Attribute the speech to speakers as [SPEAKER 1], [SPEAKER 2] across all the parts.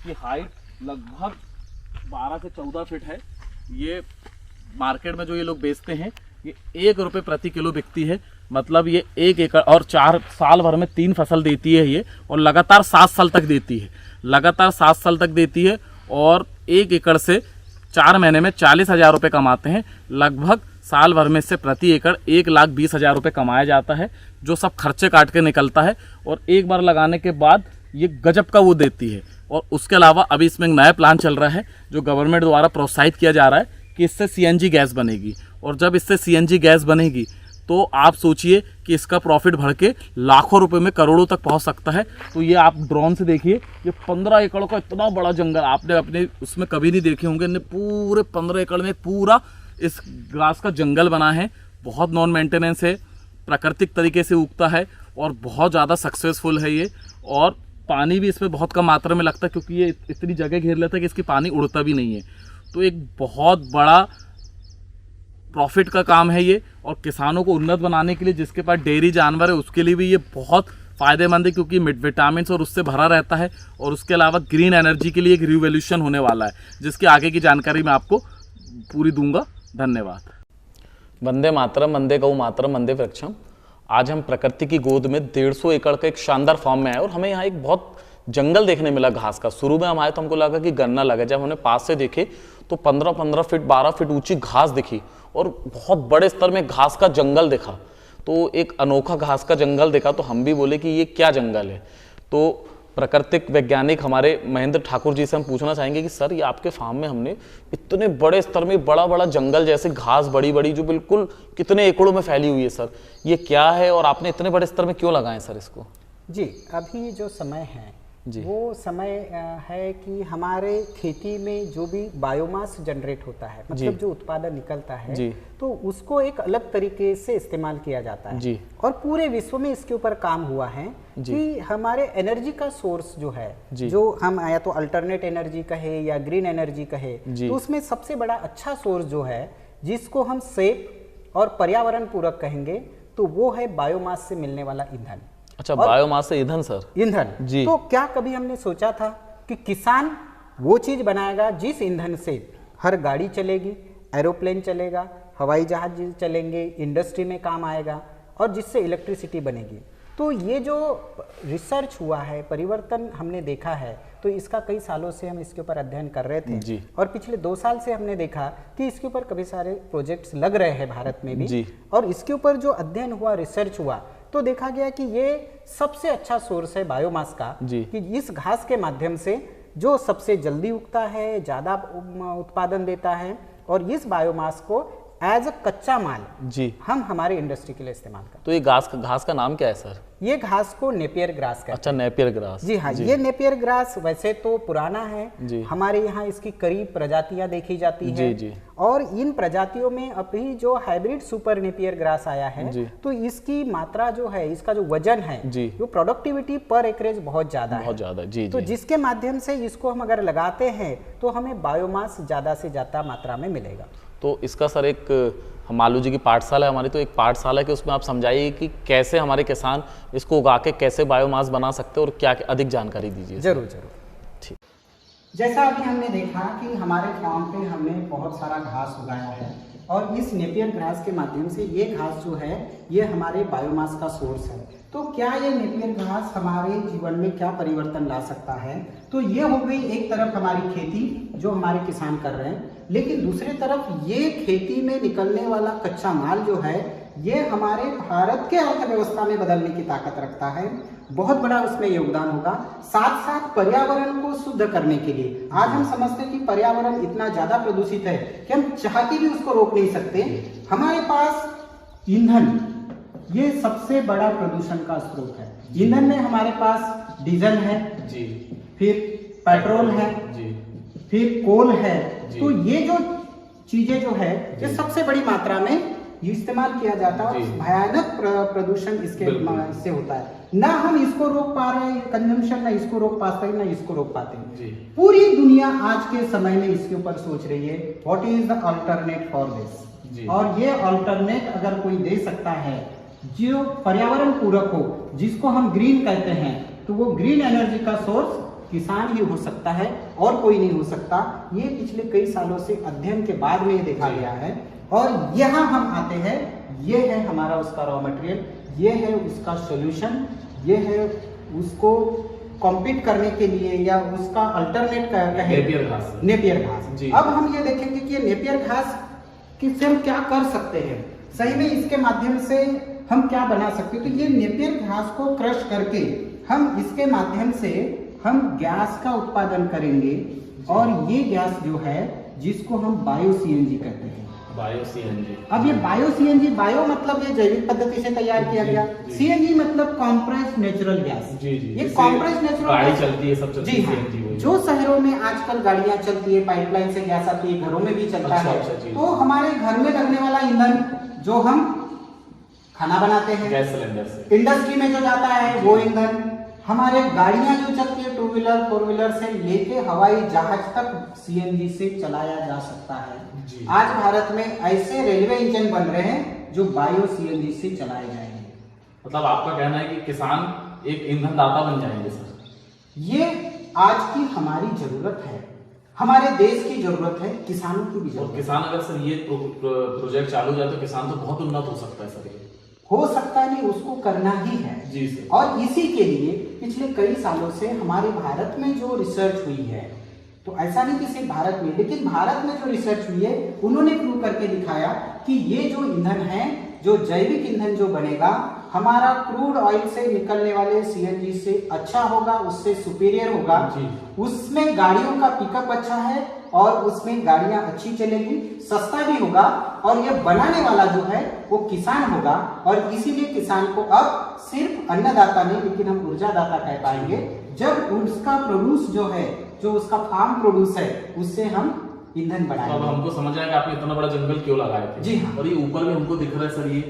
[SPEAKER 1] इसकी हाइट लगभग 12 से 14 फीट है। ये मार्केट में जो ये लोग बेचते हैं ये 1 रुपये प्रति किलो बिकती है। मतलब ये 1 एकड़ और 4 साल भर में 3 फसल देती है ये, और लगातार 7 साल तक देती है, लगातार 7 साल तक देती है। और 1 एकड़ से 4 महीने में 40,000 रुपये कमाते हैं। लगभग साल भर में से प्रति एकड़ 1,20,000 रुपये कमाया जाता है, जो सब खर्चे काट के निकलता है। और एक बार लगाने के बाद ये गजब का वो देती है। और उसके अलावा अभी इसमें एक नया प्लान चल रहा है जो गवर्नमेंट द्वारा प्रोत्साहित किया जा रहा है कि इससे सीएनजी गैस बनेगी। और जब इससे सीएनजी गैस बनेगी तो आप सोचिए कि इसका प्रॉफिट बढ़ के लाखों रुपए में, करोड़ों तक पहुंच सकता है। तो ये आप ड्रोन से देखिए, ये 15 एकड़ का इतना बड़ा जंगल आपने अपने उसमें कभी नहीं देखे होंगे। पूरे 15 एकड़ में पूरा इस ग्रास का जंगल बना है। बहुत नॉन मेंटेनेंस है, प्राकृतिक तरीके से उगता है और बहुत ज़्यादा सक्सेसफुल है ये। और पानी भी इसमें बहुत कम मात्रा में लगता है, क्योंकि ये इतनी जगह घेर लेता है कि इसकी पानी उड़ता भी नहीं है। तो एक बहुत बड़ा प्रॉफिट का काम है ये। और किसानों को उन्नत बनाने के लिए, जिसके पास डेयरी जानवर है उसके लिए भी ये बहुत फ़ायदेमंद है, क्योंकि विटामिन और उससे भरा रहता है। और उसके अलावा ग्रीन एनर्जी के लिए एक रिवोल्यूशन होने वाला है, जिसकी आगे की जानकारी मैं आपको पूरी दूंगा। धन्यवाद।
[SPEAKER 2] वंदे मातरम, वंदे गौ मातरम, वंदे वृक्षम। आज हम प्रकृति की गोद में 150 एकड़ का एक शानदार फार्म में आए और हमें यहाँ एक बहुत जंगल देखने मिला घास का। शुरू में हम आए तो हमको लगा कि गन्ना लगा, जब हमने पास से देखे तो 15-15 फीट 12 फीट ऊंची घास दिखी और बहुत बड़े स्तर में घास का जंगल देखा। तो एक अनोखा घास का जंगल देखा तो हम भी बोले कि ये क्या जंगल है। तो प्राकृतिक वैज्ञानिक हमारे महेंद्र ठाकुर जी से हम पूछना चाहेंगे कि सर, ये आपके फार्म में हमने इतने बड़े स्तर में बड़ा बड़ा जंगल जैसे घास बड़ी बड़ी जो बिल्कुल कितने एकड़ों में फैली हुई है सर, ये क्या है और आपने इतने बड़े स्तर में क्यों लगाए सर इसको?
[SPEAKER 3] जी, अभी जो समय है वो समय है कि हमारे खेती में जो भी बायोमास जनरेट होता है, मतलब जो उत्पादन निकलता है, तो उसको एक अलग तरीके से इस्तेमाल किया जाता है। और पूरे विश्व में इसके ऊपर काम हुआ है कि हमारे एनर्जी का सोर्स जो है, जो हम या तो अल्टरनेट एनर्जी कहे या ग्रीन एनर्जी कहे, तो उसमें सबसे बड़ा अच्छा सोर्स जो है जिसको हम सेफ और पर्यावरण पूरक कहेंगे, तो वो है बायोमास से मिलने वाला ईंधन।
[SPEAKER 2] अच्छा, बायोमास से ईंधन सर? ईंधन
[SPEAKER 3] जी। तो क्या कभी हमने सोचा था कि किसान वो चीज बनाएगा जिस ईंधन से हर गाड़ी चलेगी, एरोप्लेन चलेगा, हवाई जहाज चलेंगे, इंडस्ट्री में काम आएगा और जिससे इलेक्ट्रिसिटी बनेगी। तो ये जो रिसर्च हुआ है, परिवर्तन हमने देखा है, तो इसका कई सालों से हम इसके ऊपर अध्ययन कर रहे थे। और पिछले 2 साल से हमने देखा कि इसके ऊपर काफी सारे प्रोजेक्ट्स लग रहे हैं भारत में भी। और इसके ऊपर जो अध्ययन हुआ, रिसर्च हुआ, तो देखा गया कि ये सबसे अच्छा सोर्स है बायोमास का, कि इस घास के माध्यम से जो सबसे जल्दी उगता है, ज़्यादा उत्पादन देता है, और इस बायोमास को एज अ कच्चा माल हम हमारे इंडस्ट्री के लिए इस्तेमाल करते हैं।
[SPEAKER 2] तो ये घास का नाम क्या है सर?
[SPEAKER 3] ये घास को नेपियर ग्रास कहते हैं।
[SPEAKER 2] अच्छा, नेपियर ग्रास।
[SPEAKER 3] जी हाँ, ये नेपियर ग्रास वैसे तो पुराना है, हमारे यहाँ इसकी कई प्रजातियां देखी जाती है। और इन प्रजातियों में अभी जो हाइब्रिड सुपर नेपियर ग्रास आया है, तो इसकी मात्रा जो है, इसका जो वजन है, वो प्रोडक्टिविटी पर एकरेज बहुत ज्यादा है। तो जिसके माध्यम से इसको हम अगर लगाते हैं तो हमें बायोमास ज्यादा से ज्यादा मात्रा में मिलेगा।
[SPEAKER 2] तो इसका सर एक मालू जी की पाठशाला है हमारी, तो एक पाठशाला के उसमें आप समझाइए कि कैसे हमारे किसान इसको उगा के कैसे बायोमास बना सकते हैं और क्या अधिक जानकारी दीजिए।
[SPEAKER 3] जरूर जरूर।
[SPEAKER 2] ठीक।
[SPEAKER 3] जैसा अभी हमने देखा कि हमारे फार्म पे हमने बहुत सारा घास उगाया है और इस नेपियर ग्रास के माध्यम से ये घास जो है ये हमारे बायोमास का सोर्स है। तो क्या ये नेपियर घास हमारे जीवन में क्या परिवर्तन ला सकता है? तो ये हो गई एक तरफ हमारी खेती जो हमारे किसान कर रहे हैं, लेकिन दूसरी तरफ ये खेती में निकलने वाला कच्चा माल जो है ये हमारे भारत के अर्थव्यवस्था में बदलने की ताकत रखता है, बहुत बड़ा उसमें योगदान होगा। साथ साथ पर्यावरण को शुद्ध करने के लिए आज हम समझते हैं कि पर्यावरण इतना ज्यादा प्रदूषित है कि हम चाह के भी उसको रोक नहीं सकते। हमारे पास ईंधन ये सबसे बड़ा प्रदूषण का स्रोत है। ईंधन में हमारे पास डीजल है, फिर पेट्रोल है, फिर कोल है। तो ये जो चीजें जो है ये सबसे बड़ी मात्रा में इस्तेमाल किया जाता है और भयानक प्रदूषण इसके से होता है। ना हम इसको रोक पा रहे हैं कंजम्पशन, ना इसको रोक पाते हैं, ना इसको रोक पाते हैं। पूरी दुनिया आज के समय में इसके ऊपर सोच रही है what is the alternate for this. और ये अल्टरनेट अगर कोई दे सकता है जो पर्यावरण पूरक हो, जिसको हम ग्रीन कहते हैं, तो वो ग्रीन एनर्जी का सोर्स किसान ही हो सकता है और कोई नहीं हो सकता। ये पिछले कई सालों से अध्ययन के बाद में ये देखा गया है। और यहाँ हम आते हैं, ये है हमारा उसका रॉ मटेरियल, ये है उसका सोल्यूशन, ये है उसको कॉम्पीट करने के लिए या उसका अल्टरनेट
[SPEAKER 1] नेपियर घास।
[SPEAKER 3] नेपियर घास।
[SPEAKER 1] जी।
[SPEAKER 3] अब हम ये देखेंगे कि ये नेपियर घास से हम क्या कर सकते हैं, सही में इसके माध्यम से हम क्या बना सकते हैं। तो ये नेपियर घास को क्रश करके हम इसके माध्यम से हम गैस का उत्पादन करेंगे और ये गैस जो है जिसको हम बायो सीएनजी कहते हैं।
[SPEAKER 1] Bio CNG.
[SPEAKER 3] अब ये बायो सीएनजी, बायो मतलब ये जैविक पद्धति से तैयार किया गया, सीएनजी मतलब कॉम्प्रेस्ड नेचुरल गैस।
[SPEAKER 1] जी जी।
[SPEAKER 3] ये कॉम्प्रेस्ड नेचुरल
[SPEAKER 1] गाड़ी चलती है, सब चलती
[SPEAKER 3] जी
[SPEAKER 1] है
[SPEAKER 3] हाँ,
[SPEAKER 1] सीएनजी वही।
[SPEAKER 3] जो शहरों में आजकल गाड़ियां चलती है, पाइपलाइन से गैस आती है, घरों में भी चलता
[SPEAKER 1] अच्छा,
[SPEAKER 3] है।
[SPEAKER 1] अच्छा, जी।
[SPEAKER 3] तो हमारे घर में लगने वाला ईंधन जो हम खाना बनाते हैं,
[SPEAKER 1] गैस सिलेंडर से,
[SPEAKER 3] इंडस्ट्री में जो जाता है वो ईंधन, हमारे गाड़ियां जो चलती है 2 व्हीलर 4 व्हीलर से लेके हवाई जहाज तक सीएनजी से चलाया जा सकता है।
[SPEAKER 1] जी।
[SPEAKER 3] आज भारत में ऐसे रेलवे इंजन बन रहे हैं जो बायो सीएनजी से चलाए जाएंगे।
[SPEAKER 1] मतलब आपका कहना है कि किसान एक ईंधन दाता बन जाएंगे सर?
[SPEAKER 3] ये आज की हमारी जरूरत है, हमारे देश की जरूरत है, किसानों की भी
[SPEAKER 1] और
[SPEAKER 3] जरूरत है।
[SPEAKER 1] किसान अगर सर ये प्रोजेक्ट चालू हो जाए तो किसान तो बहुत उन्नत हो सकता है सर। ये
[SPEAKER 3] हो सकता है नहीं, उसको करना ही है।
[SPEAKER 1] जी सर।
[SPEAKER 3] और इसी के लिए पिछले कई सालों से हमारे भारत में जो रिसर्च हुई है, तो ऐसा नहीं कि सिर्फ भारत में, लेकिन भारत में जो रिसर्च हुई है उन्होंने प्रूव करके दिखाया कि ये जो ईंधन है, जो जैविक ईंधन जो बनेगा, हमारा क्रूड ऑयल से निकलने वाले सीएनजी से अच्छा होगा, उससे सुपीरियर होगा।
[SPEAKER 1] जी।
[SPEAKER 3] उसमें गाड़ियों का पिकअप अच्छा है और उसमें गाड़ियां अच्छी चलेंगी, सस्ता भी होगा और ये बनाने वाला जो है वो किसान होगा। और इसीलिए किसान को अब सिर्फ अन्नदाता नहीं, लेकिन हम ऊर्जादाता कह पाएंगे जब उसका प्रोड्यूस जो है, जो उसका फार्म प्रोड्यूस है, उससे हम ईंधन
[SPEAKER 1] तो अब
[SPEAKER 3] बनाएंगे।
[SPEAKER 1] हमको समझ आएगा आपने इतना बड़ा जंगल क्यों लगाए थे।
[SPEAKER 3] जी हाँ।
[SPEAKER 1] और ये ऊपर में हमको दिख रहा है सर, ये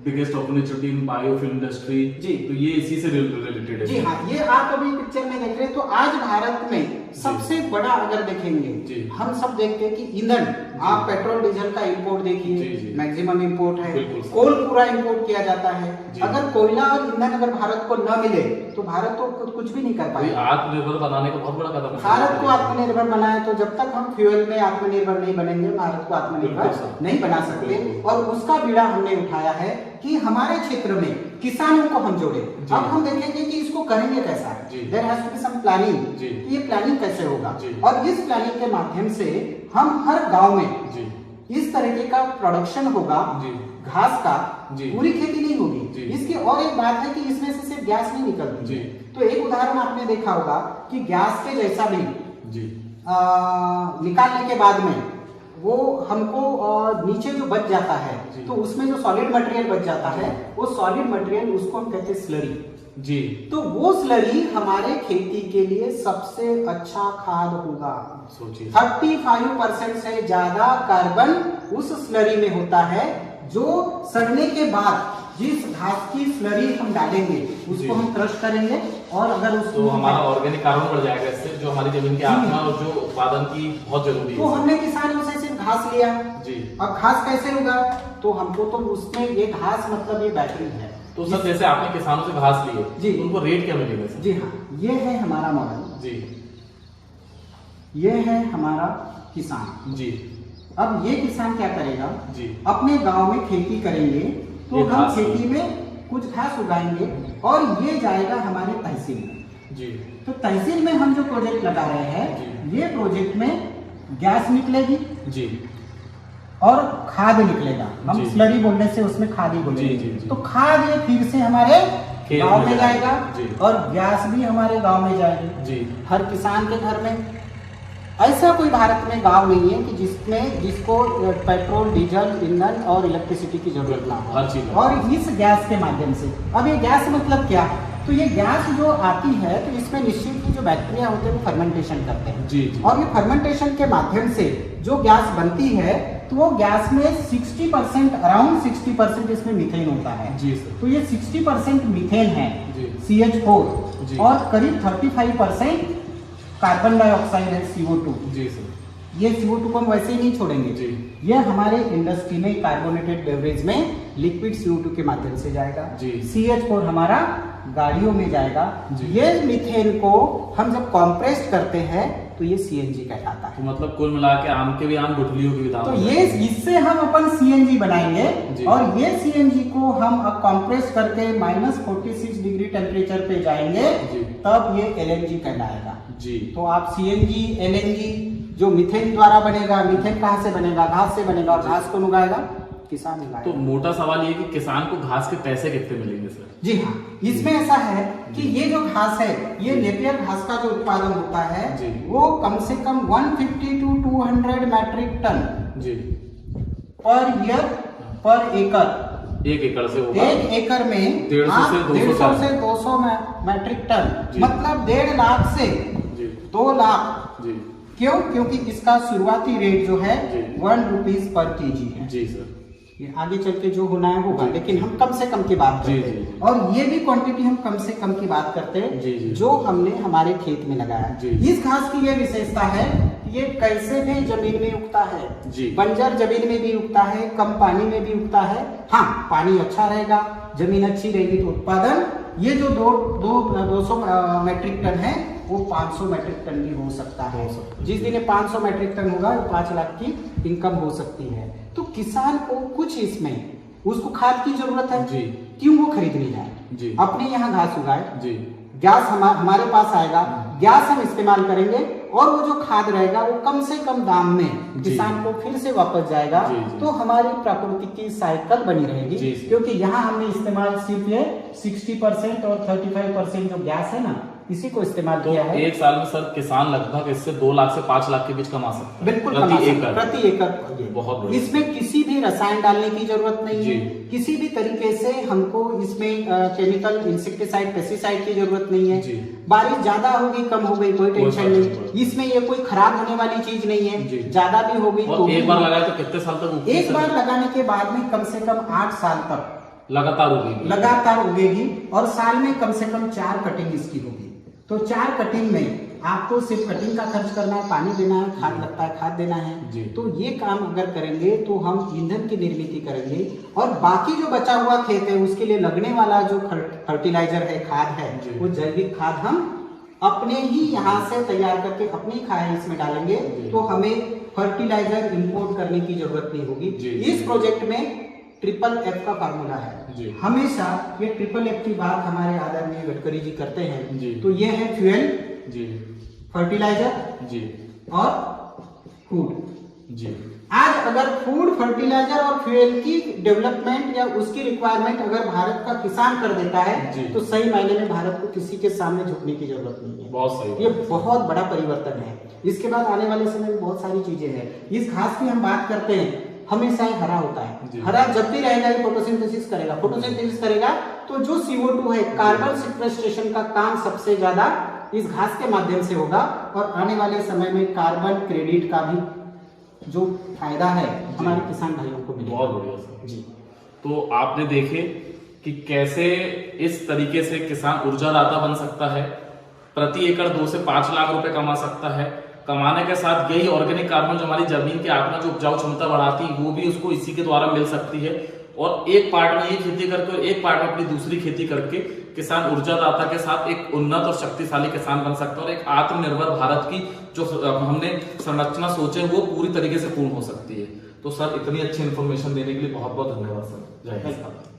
[SPEAKER 1] biggest opportunity in biofuel industry.
[SPEAKER 3] जी।
[SPEAKER 1] तो ये इसी से रिलेटेड है।
[SPEAKER 3] जी हाँ, ये आप अभी पिक्चर में देख रहे हैं। तो आज भारत में सबसे बड़ा अगर देखेंगे,
[SPEAKER 1] जी।
[SPEAKER 3] हम सब देखते हैं कि ईंधन, आप पेट्रोल डीजल का इंपोर्ट
[SPEAKER 1] जी,
[SPEAKER 3] देखिए,
[SPEAKER 1] जी।
[SPEAKER 3] मैक्सिमम इंपोर्ट है,
[SPEAKER 1] बिल्कुल सर।
[SPEAKER 3] कोल पूरा इंपोर्ट किया जाता है।
[SPEAKER 1] जी।
[SPEAKER 3] अगर कोयला और ईंधन अगर भारत को न मिले तो भारत तो कुछ भी नहीं कर
[SPEAKER 1] तो ये
[SPEAKER 3] पाएगा।
[SPEAKER 1] आत्मनिर्भर बनाने का बहुत बड़ा कदम है।
[SPEAKER 3] भारत को आत्मनिर्भर बनाए, तो जब तक हम फ्यूल में आत्मनिर्भर नहीं बनेंगे, भारत को आत्मनिर्भर
[SPEAKER 1] बिल्कुल सर।
[SPEAKER 3] नहीं बना सकते।
[SPEAKER 1] बिल्कुल।
[SPEAKER 3] और उसका बीड़ा हमने उठाया है कि हमारे क्षेत्र में किसानों को हम जोड़े।
[SPEAKER 1] जी।
[SPEAKER 3] अब हम देखेंगे कि इसको करेंगे कैसा।
[SPEAKER 1] जी।
[SPEAKER 3] There has to be some planning.
[SPEAKER 1] जी।
[SPEAKER 3] ये प्लानिंग कैसे होगा।
[SPEAKER 1] जी।
[SPEAKER 3] और इस प्लानिंग के माध्यम से हम हर गांव में
[SPEAKER 1] जी
[SPEAKER 3] इस तरीके का प्रोडक्शन होगा
[SPEAKER 1] जी
[SPEAKER 3] घास का।
[SPEAKER 1] जी।
[SPEAKER 3] पूरी खेती नहीं होगी।
[SPEAKER 1] जी।
[SPEAKER 3] इसकी और एक बात है कि इसमें से सिर्फ गैस नहीं निकलती।
[SPEAKER 1] जी।
[SPEAKER 3] तो एक उदाहरण आपने देखा होगा कि गैस के जैसा भी
[SPEAKER 1] जी
[SPEAKER 3] निकालने के बाद में वो हमको नीचे जो बच जाता है,
[SPEAKER 1] जी।
[SPEAKER 3] तो उसमें जो सॉलिड मटेरियल बच जाता है, वो सॉलिड मटेरियल उसको हम कहते हैं स्लरी।
[SPEAKER 1] जी।
[SPEAKER 3] तो वो स्लरी हमारे खेती के लिए सबसे अच्छा खाद होगा।
[SPEAKER 1] सोचिए
[SPEAKER 3] 35% से ज्यादा कार्बन उस स्लरी में होता है, जो सड़ने के बाद जिस घास की स्लरी हम डालेंगे
[SPEAKER 1] जी।
[SPEAKER 3] उसको हम क्रश करेंगे और अगर उसको
[SPEAKER 1] तो हमारा ऑर्गेनिक कार्बन बढ़ जाएगा इससे, जो हमारी जमीन के आत्मा और जो उत्पादन की बहुत जरूरी
[SPEAKER 3] तो
[SPEAKER 1] है।
[SPEAKER 3] हमने किसानों से सिर्फ घास लिया।
[SPEAKER 1] जी।
[SPEAKER 3] अब घास कैसे होगा, तो हमको तो उसमें ये घास मतलब ये बैटरी है।
[SPEAKER 1] तो सर जैसे आपने किसानों से घास लिए,
[SPEAKER 3] जी।
[SPEAKER 1] तो उनको रेट क्या मिलेगा सर?
[SPEAKER 3] जी हाँ, ये है हमारा मॉडल,
[SPEAKER 1] जी
[SPEAKER 3] ये है हमारा किसान।
[SPEAKER 1] जी
[SPEAKER 3] अब ये किसान क्या करेगा,
[SPEAKER 1] जी
[SPEAKER 3] अपने गांव में खेती करेंगे, तो
[SPEAKER 1] ये
[SPEAKER 3] हम
[SPEAKER 1] घास
[SPEAKER 3] खेती में कुछ घास उगाएंगे और ये जाएगा हमारे तहसील में।
[SPEAKER 1] जी
[SPEAKER 3] तो तहसील में हम जो प्रोजेक्ट लगा रहे हैं, ये प्रोजेक्ट में गैस निकलेगी
[SPEAKER 1] जी
[SPEAKER 3] और खाद निकलेगा। हम
[SPEAKER 1] जी।
[SPEAKER 3] स्लरी बोलने से उसमें खाद ही बोलेंगे।
[SPEAKER 1] जी, जी, जी।
[SPEAKER 3] तो खाद ये फिर से हमारे
[SPEAKER 1] खेत
[SPEAKER 3] गांव
[SPEAKER 1] में
[SPEAKER 3] में जाएगा
[SPEAKER 1] जी।
[SPEAKER 3] और गैस भी हमारे गांव में जाएगी।
[SPEAKER 1] जी
[SPEAKER 3] हर किसान के घर में। ऐसा कोई भारत में गांव नहीं है कि जिसको पेट्रोल, डीजल, ईंधन और इलेक्ट्रिसिटी की जरूरत ना हो।
[SPEAKER 1] हर चीज है।
[SPEAKER 3] और इस गैस के माध्यम से, अब ये गैस मतलब क्या, तो ये गैस जो आती है तो इसमें निश्चित ही जो बैक्टीरिया होते हैं वो फर्मेंटेशन करते हैं।
[SPEAKER 1] जी, जी।
[SPEAKER 3] और ये फर्मेंटेशन के माध्यम से जो गैस बनती है, तो वो गैस में 60% अराउंड 60% इसमें मीथेन होता है।
[SPEAKER 1] जी सर।
[SPEAKER 3] तो ये 60% मीथेन है,
[SPEAKER 1] जी।
[SPEAKER 3] CH4,
[SPEAKER 1] जी।
[SPEAKER 3] और करीब 35% कार्बन डाइऑक्साइड है, CO2।
[SPEAKER 1] जी सर।
[SPEAKER 3] ये CO2 को हम वैसे ही नहीं छोड़ेंगे।
[SPEAKER 1] जी।
[SPEAKER 3] ये हमारे इंडस्ट्री में कार्बोनेटेड बेवरेज में लिक्विड CO2 के माध्यम से जाएगा।
[SPEAKER 1] जी।
[SPEAKER 3] CH4 हमारा गाड़ियों में जाएगा। ये मीथेन को हम जब कॉम्प्रेस करते हैं तो ये सीएनजी कहलाता है।
[SPEAKER 1] तो मतलब कुल मिला के आम के भी आम गुठलियों की भी दाम
[SPEAKER 3] तो ये इससे हम अपन सीएनजी बनाएंगे
[SPEAKER 1] जी।
[SPEAKER 3] और ये सीएनजी को हम कॉम्प्रेस करके -46 डिग्री टेम्परेचर पे जाएंगे
[SPEAKER 1] जी।
[SPEAKER 3] तब ये एलएनजी कहलाएगा
[SPEAKER 1] जी।
[SPEAKER 3] तो आप सीएनजी एलएनजी जो मीथेन द्वारा बनेगा, मीथेन कहाँ से बनेगा? घास से बनेगा। और घास कौन उगाएगा? किसान उगाएगा।
[SPEAKER 1] तो मोटा सवाल ये कि किसान को घास के पैसे कितने मिलेंगे सर?
[SPEAKER 3] जी हाँ, इसमें ऐसा है कि ये जो घास है, ये नेपियर घास का जो उत्पादन होता है
[SPEAKER 1] जी।
[SPEAKER 3] वो कम से कम 150 to 200 मैट्रिक टन
[SPEAKER 1] जी
[SPEAKER 3] पर ईयर पर एकड़।
[SPEAKER 1] 1 एकड़ से होगा।
[SPEAKER 3] 1 एकड़ में
[SPEAKER 1] 150
[SPEAKER 3] से 200 मैट्रिक टन,
[SPEAKER 1] जी।
[SPEAKER 3] मतलब 1.5 लाख से
[SPEAKER 1] जी
[SPEAKER 3] 2 लाख।
[SPEAKER 1] जी
[SPEAKER 3] क्यों? क्योंकि इसका शुरुआती रेट जो है
[SPEAKER 1] जी।
[SPEAKER 3] 1 रुपीज पर केजी है।
[SPEAKER 1] जी सर।
[SPEAKER 3] ये आगे चल के जो होना है होगा,
[SPEAKER 1] जी।
[SPEAKER 3] लेकिन हम कम से कम की बात
[SPEAKER 1] जी,
[SPEAKER 3] करते हैं।
[SPEAKER 1] जी।
[SPEAKER 3] और ये भी क्वांटिटी हम कम से कम की बात करते हैं
[SPEAKER 1] जी, जी।
[SPEAKER 3] जो हमने हमारे खेत में लगाया है।
[SPEAKER 1] जी।
[SPEAKER 3] इस घास की ये विशेषता है कि ये कैसे भी जमीन में उगता है।
[SPEAKER 1] जी।
[SPEAKER 3] बंजर जमीन में भी उगता है, कम पानी में भी उगता है। हाँ, पानी अच्छा रहेगा, जमीन अच्छी रहेगी तो उत्पादन ये जो 200 मैट्रिक टन है वो 500 मैट्रिक टन भी हो सकता है। जिस दिन ये 500 मैट्रिक टन होगा 5 लाख की इनकम हो सकती है। तो किसान को कुछ इसमें उसको खाद की जरूरत है।
[SPEAKER 1] जी।
[SPEAKER 3] क्यों वो खरीदने जाए?
[SPEAKER 1] जी।
[SPEAKER 3] अपने यहाँ घास उगाए,
[SPEAKER 1] जी।
[SPEAKER 3] गैस हमारे पास आएगा, गैस हम इस्तेमाल करेंगे और वो जो खाद रहेगा वो कम से कम दाम में
[SPEAKER 1] जी।
[SPEAKER 3] किसान को फिर से वापस जाएगा।
[SPEAKER 1] जी, जी।
[SPEAKER 3] तो हमारी प्रकृति की साइकिल बनी रहेगी।
[SPEAKER 1] जी।
[SPEAKER 3] क्योंकि यहाँ हमने इस्तेमाल सिर्फ ये 60% और 35% जो गैस है ना, इसी को इस्तेमाल
[SPEAKER 1] तो
[SPEAKER 3] किया है।
[SPEAKER 1] एक साल में सर किसान लगभग इससे 2 लाख से 5 लाख के बीच कमा सकता है।
[SPEAKER 3] बिल्कुल
[SPEAKER 1] प्रति
[SPEAKER 3] कमा सकते
[SPEAKER 1] एकड़।
[SPEAKER 3] हैं, प्रति एकड़। ये
[SPEAKER 1] बहुत बढ़िया।
[SPEAKER 3] इसमें किसी भी रसायन डालने की जरूरत नहीं
[SPEAKER 1] जी।
[SPEAKER 3] है। किसी भी तरीके से हमको इसमें केमिकल, इंसेक्टिसाइड, पेस्टिसाइड की जरूरत नहीं है।
[SPEAKER 1] जी।
[SPEAKER 3] बारिश ज्यादा होगी, कम हो गई, कोई टेंशन नहीं। इसमें ये कोई खराब होने वाली चीज नहीं
[SPEAKER 1] जी।
[SPEAKER 3] है। ज्यादा भी होगी
[SPEAKER 1] और
[SPEAKER 3] तो
[SPEAKER 1] एक बार लगाए तो कितने साल तक उगती है
[SPEAKER 3] एक
[SPEAKER 1] सर?
[SPEAKER 3] बार लगाने के बाद में कम से कम 8 साल तक
[SPEAKER 1] लगातार उगेगी।
[SPEAKER 3] लगातार उगेगी और साल में कम से कम 4 कटिंग इसकी होगी। तो 4 कटिंग में आपको सिर्फ कटिंग का खर्च करना है, पानी देना है, खाद लगता है, खाद देना
[SPEAKER 1] जी।
[SPEAKER 3] है। तो ये काम अगर करेंगे तो हम ईंधन की निर्मित करेंगे और बाकी जो बचा हुआ खेत है उसके लिए लगने वाला जो फर्टिलाइजर है, खाद
[SPEAKER 1] जी।
[SPEAKER 3] है, वो जैविक खाद हम अपने ही यहाँ से तैयार करके अपनी खाद इसमें डालेंगे।
[SPEAKER 1] जी।
[SPEAKER 3] तो हमें फर्टिलाइजर इंपोर्ट करने की जरूरत नहीं होगी।
[SPEAKER 1] जी।
[SPEAKER 3] इस प्रोजेक्ट में FFF का फार्मूला है।
[SPEAKER 1] जी।
[SPEAKER 3] हमेशा ये FFF की बात हमारे आदरणीय गडकरी जी करते हैं।
[SPEAKER 1] जी।
[SPEAKER 3] तो ये है फ्यूल,
[SPEAKER 1] जी।
[SPEAKER 3] फर्टिलाइजर
[SPEAKER 1] जी।
[SPEAKER 3] और फूड।
[SPEAKER 1] जी।
[SPEAKER 3] आज अगर फूड, फर्टिलाइजर और फ्यूल की डेवलपमेंट या उसकी रिक्वायरमेंट अगर भारत का किसान कर देता है
[SPEAKER 1] जी।
[SPEAKER 3] तो सही मायने में भारत को किसी के सामने झुकने की जरूरत नहीं है।
[SPEAKER 1] बहुत सही।
[SPEAKER 3] ये बहुत बड़ा परिवर्तन है। इसके बाद आने वाले समय में बहुत सारी चीजें हैं। इस घास की हम बात करते हैं, हमेशा ये हरा होता
[SPEAKER 1] जी।
[SPEAKER 3] है। हरा जब भी रहेगा ये फोटोसिंथेसिस करेगा। फोटोसिंथेसिस करेगा तो जो CO2 है, कार्बन सिक्वेस्ट्रेशन का काम सबसे ज्यादा इस घास के माध्यम से होगा। और आने वाले समय में कार्बन क्रेडिट का भी जो फायदा है हमारे किसान भाइयों को मिलेगा।
[SPEAKER 1] बहुत बढ़िया सर
[SPEAKER 3] जी।
[SPEAKER 1] तो आपने देखे कि कैसे इस तरीके से किसान ऊर्जादाता बन सकता है, प्रति एकड़ 2 से 5 लाख रुपए कमा सकता है। कमाने के साथ यही ऑर्गेनिक कार्बन जो हमारी जमीन के आंकड़ा जो उपजाऊ क्षमता बढ़ाती है वो भी उसको इसी के द्वारा मिल सकती है। और एक पार्ट में ये खेती करके और एक पार्ट में अपनी दूसरी खेती करके किसान ऊर्जादाता के साथ एक उन्नत और शक्तिशाली किसान बन सकता है और एक आत्मनिर्भर भारत की जो हमने संरचना सोचे वो पूरी तरीके से पूर्ण हो सकती है। तो सर इतनी अच्छी इन्फॉर्मेशन देने के लिए बहुत बहुत धन्यवाद सर। जय हिंद।